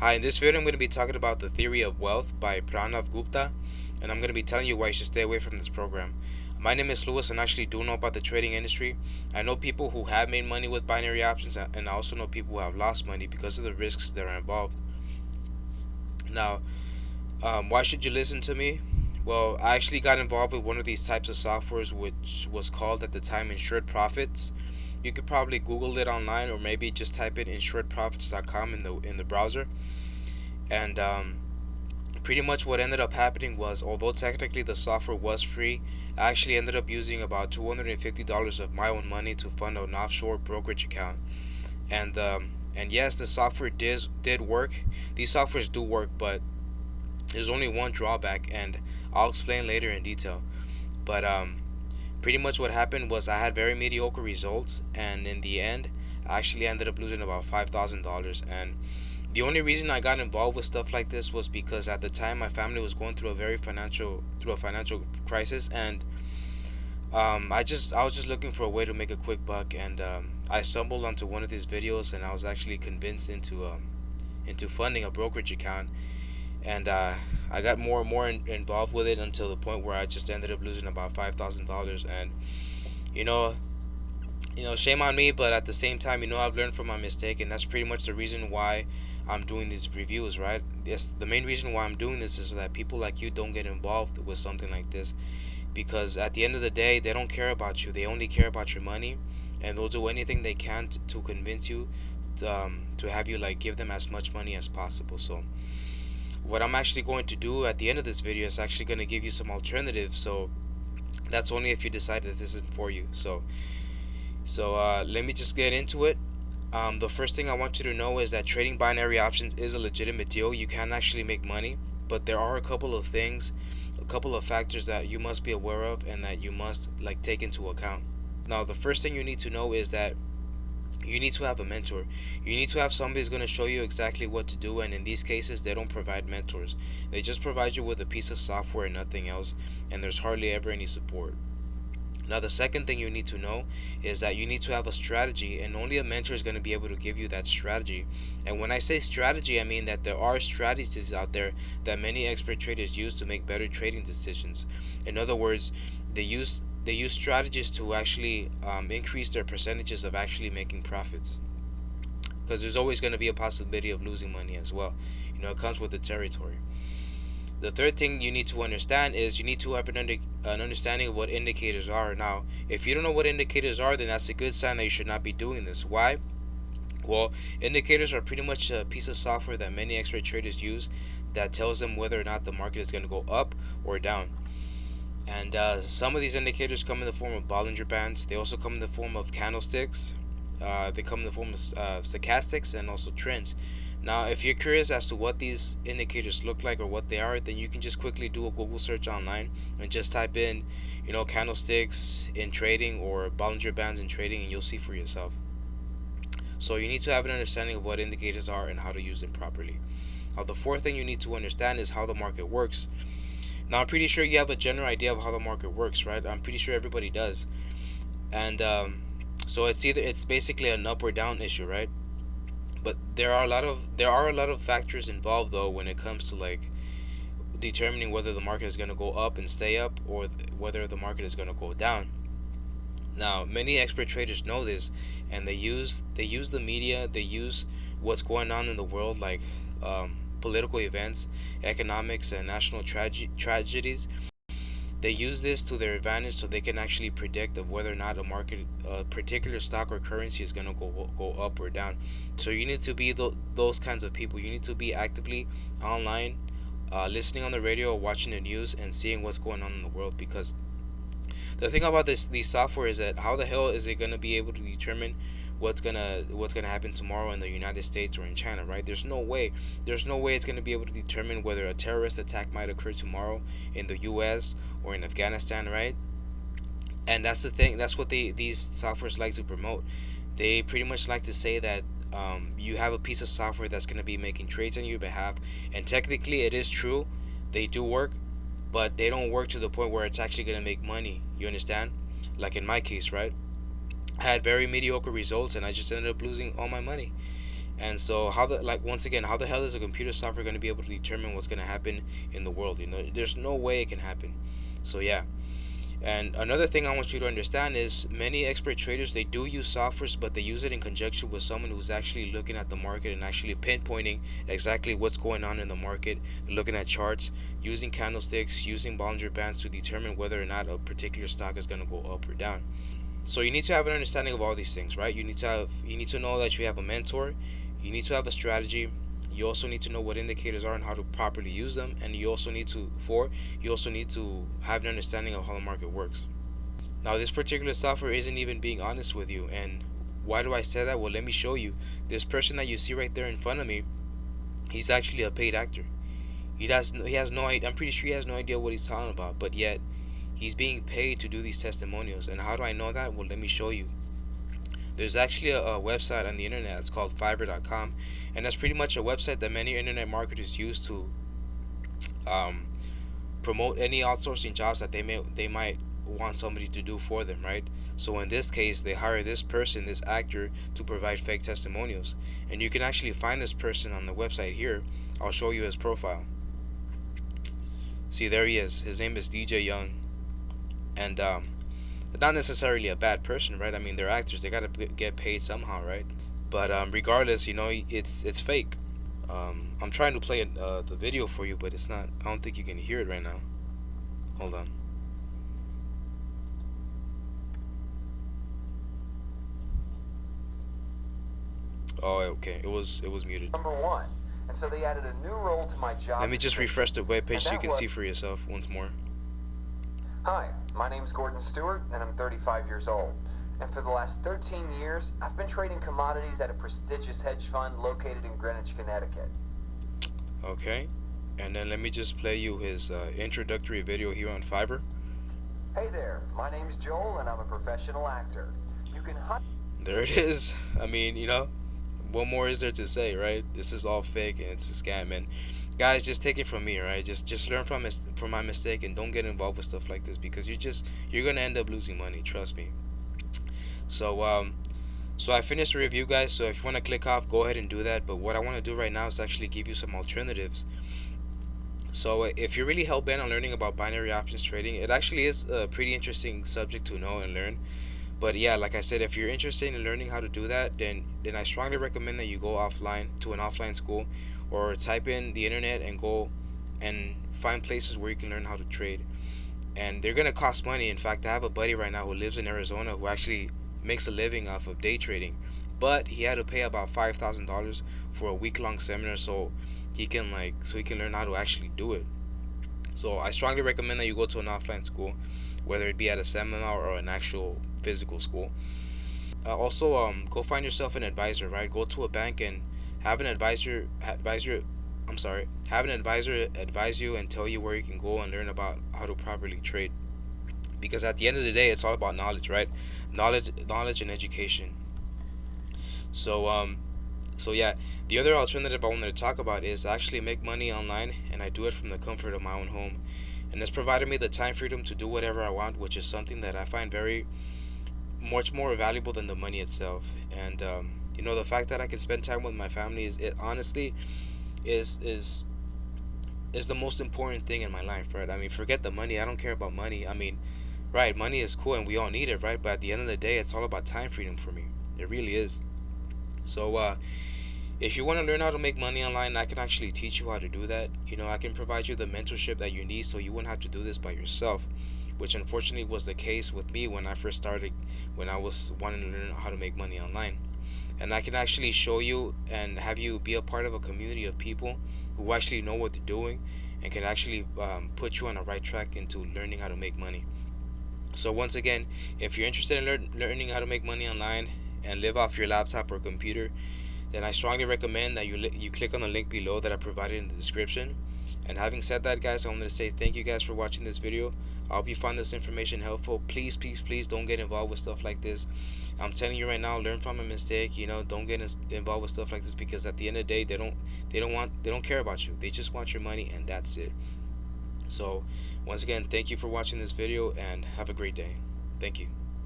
Hi, in this video I'm going to be talking about The Theory of Wealth by Pranav Gupta, and I'm going to be telling you why you should stay away from this program. My name is Lewis and I actually do know about the trading industry. I know people who have made money with binary options, and I also know people who have lost money because of the risks that are involved. Now, why should you listen to me? Well, I actually got involved with one of these types of softwares, which was called at the time Insured Profits. You could probably Google it online, or maybe just type in insuredprofits.com in the browser. And pretty much what ended up happening was, although technically the software was free, I actually ended up using about $250 of my own money to fund an offshore brokerage account. And yes, the software did work. These softwares do work, but there's only one drawback, and I'll explain later in detail. But pretty much what happened was I had very mediocre results, and in the end, I actually ended up losing about $5,000. And the only reason I got involved with stuff like this was because at the time my family was going through a financial crisis, and I was just looking for a way to make a quick buck, and I stumbled onto one of these videos, and I was actually convinced into funding a brokerage account, and I got more and more involved with it until the point where I just ended up losing about $5,000. And you know, shame on me, but at the same time, I've learned from my mistake, and that's pretty much the reason why I'm doing these reviews, right? Yes, the main reason why I'm doing this is so that people like you don't get involved with something like this, because at the end of the day, they don't care about you. They only care about your money, and they'll do anything they can to convince you to have you like give them as much money as possible. So what I'm actually going to do at the end of this video is actually going to give you some alternatives. So that's only if you decide that this isn't for you. So let me just get into it. The first thing I want you to know is that trading binary options is a legitimate deal. You can actually make money, but there are a couple of things, a couple of factors that you must be aware of and that you must like take into account. Now, the first thing you need to know is that you need to have a mentor. You need to have somebody who's going to show you exactly what to do, and in these cases, they don't provide mentors. They just provide you with a piece of software and nothing else, and there's hardly ever any support. Now, the second thing you need to know is that you need to have a strategy, and only a mentor is going to be able to give you that strategy. And when I say strategy, I mean that there are strategies out there that many expert traders use to make better trading decisions. In other words, they use strategies to actually increase their percentages of actually making profits. Because there's always going to be a possibility of losing money as well. It comes with the territory. The third thing you need to understand is you need to have an understanding of what indicators are. Now, if you don't know what indicators are, then that's a good sign that you should not be doing this. Why? Well, indicators are pretty much a piece of software that many expert traders use that tells them whether or not the market is going to go up or down. And some of these indicators come in the form of Bollinger Bands. They also come in the form of candlesticks. They come in the form of stochastics and also trends. Now, if you're curious as to what these indicators look like or what they are, then you can just quickly do a Google search online and just type in, candlesticks in trading or Bollinger Bands in trading, and you'll see for yourself. So you need to have an understanding of what indicators are and how to use them properly. Now, the fourth thing you need to understand is how the market works. Now, I'm pretty sure you have a general idea of how the market works, right? I'm pretty sure everybody does. And so it's basically an up or down issue, right? But there are a lot of factors involved though when it comes to like determining whether the market is going to go up and stay up or whether the market is going to go down. Now, many expert traders know this, and they use the media, they use what's going on in the world, like political events, economics, and national tragedies. They use this to their advantage so they can actually predict of whether or not a particular stock or currency is going to go up or down. So you need to be those kinds of people. You need to be actively online, listening on the radio or watching the news and seeing what's going on in the world. Because the thing about these software is that how the hell is it going to be able to determine what's gonna happen tomorrow in the United States or in China, right? There's no way it's gonna be able to determine whether a terrorist attack might occur tomorrow in the U.S. or in Afghanistan, right? And that's the thing. That's what these softwares like to promote. They pretty much like to say that you have a piece of software that's gonna be making trades on your behalf, and technically it is true. They do work, but they don't work to the point where it's actually gonna make money. You understand? Like in my case, right? I had very mediocre results and I just ended up losing all my money. And so how the like once again, how the hell is a computer software going to be able to determine what's going to happen in the world? There's no way it can happen. So yeah. And another thing I want you to understand is many expert traders, they do use softwares, but they use it in conjunction with someone who's actually looking at the market and actually pinpointing exactly what's going on in the market, looking at charts, using candlesticks, using Bollinger Bands to determine whether or not a particular stock is going to go up or down. So you need to have an understanding of all these things, right? You need to know that you have a mentor, you need to have a strategy, you also need to know what indicators are and how to properly use them, and you also need to have an understanding of how the market works. Now this particular software isn't even being honest with you, and why do I say that? Well, let me show you. This person that you see right there in front of me, he's actually a paid actor. He has no idea. I'm pretty sure he has no idea what he's talking about, but yet he's being paid to do these testimonials. And how do I know that? Well, let me show you. There's actually a website on the internet. It's called Fiverr.com, and that's pretty much a website that many internet marketers use to um, promote any outsourcing jobs that they might want somebody to do for them, right? So in this case, they hire this person, this actor, to provide fake testimonials, and you can actually find this person on the website here. I'll show you his profile. See, there he is. His name is DJ Young, and not necessarily a bad person, right? I mean, they're actors; they gotta get paid somehow, right? But regardless, it's fake. I'm trying to play the video for you, but it's not. I don't think you can hear it right now. Hold on. Oh, okay. It was muted. Number one. And so they added a new role to my job. Let me just refresh the webpage so you can see for yourself once more. Hi, my name's Gordon Stewart, and I'm 35 years old. And for the last 13 years, I've been trading commodities at a prestigious hedge fund located in Greenwich, Connecticut. Okay. And then let me just play you his introductory video here on Fiverr. Hey there, my name's Joel, and I'm a professional actor. You can There it is. I mean, what more is there to say, right? This is all fake and it's a scam, and guys, just take it from me, right? Just learn from my mistake and don't get involved with stuff like this, because you're gonna end up losing money. Trust me. So I finished the review, guys. So if you want to click off, go ahead and do that. But what I want to do right now is actually give you some alternatives. So if you're really hell bent on learning about binary options trading, it actually is a pretty interesting subject to know and learn. But yeah, like I said, if you're interested in learning how to do that, then I strongly recommend that you go offline to an offline school, or type in the internet and go and find places where you can learn how to trade. And they're gonna cost money. In fact, I have a buddy right now who lives in Arizona who actually makes a living off of day trading, but he had to pay about $5,000 for a week-long seminar so he can learn how to actually do it. So I strongly recommend that you go to an offline school, whether it be at a seminar or an actual physical school. Also, go find yourself an advisor, right? Go to a bank and have an advisor advise you and tell you where you can go and learn about how to properly trade. Because at the end of the day, it's all about knowledge, right? Knowledge and education. So yeah, the other alternative I wanted to talk about is actually make money online, and I do it from the comfort of my own home. And it's provided me the time freedom to do whatever I want, which is something that I find very much more valuable than the money itself. And the fact that I can spend time with my family honestly is the most important thing in my life, right? I mean, forget the money. I don't care about money. I mean, right, money is cool and we all need it, right? But at the end of the day, it's all about time freedom for me. It really is. So if you want to learn how to make money online, I can actually teach you how to do that. I can provide you the mentorship that you need so you wouldn't have to do this by yourself, which unfortunately was the case with me when I first started, when I was wanting to learn how to make money online. And I can actually show you and have you be a part of a community of people who actually know what they're doing and can actually put you on the right track into learning how to make money. So once again, if you're interested in learning how to make money online and live off your laptop or computer, then I strongly recommend that you click on the link below that I provided in the description. And having said that, guys, I wanted to say thank you guys for watching this video. I hope you find this information helpful. Please, please, please don't get involved with stuff like this. I'm telling you right now, learn from a mistake. Don't get involved with stuff like this, because at the end of the day, they don't care about you. They just want your money, and that's it. So once again, thank you for watching this video, and have a great day. Thank you.